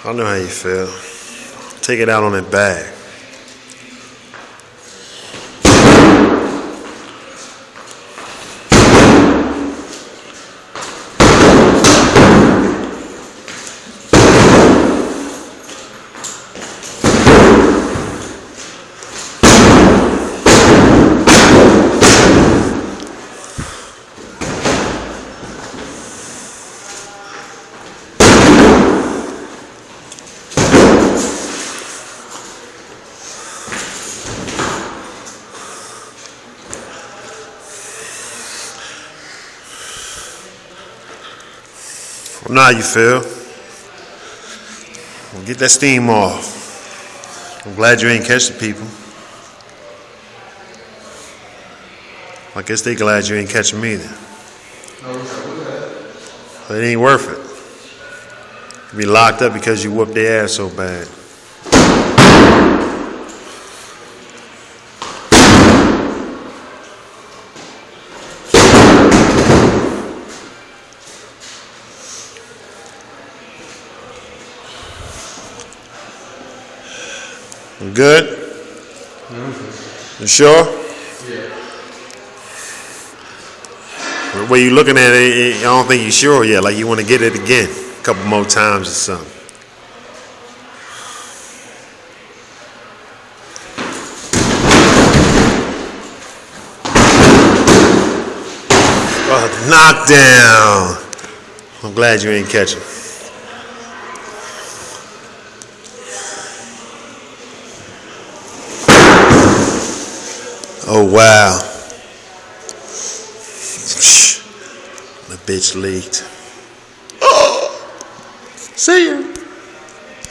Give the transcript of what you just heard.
I know how you feel. Take it out on that bag. I know how you feel. Well, get that steam off. I'm glad you ain't catching people. I guess they glad you ain't catching me then. But it ain't worth it. You'll be locked up because you whooped their ass so bad. You good? You sure? Yeah. The way you looking at it, I don't think you're sure yet. Like you want to get it again a couple more times or something. Knockdown. I'm glad you ain't catching. Oh wow. The bitch leaked. Oh, see ya.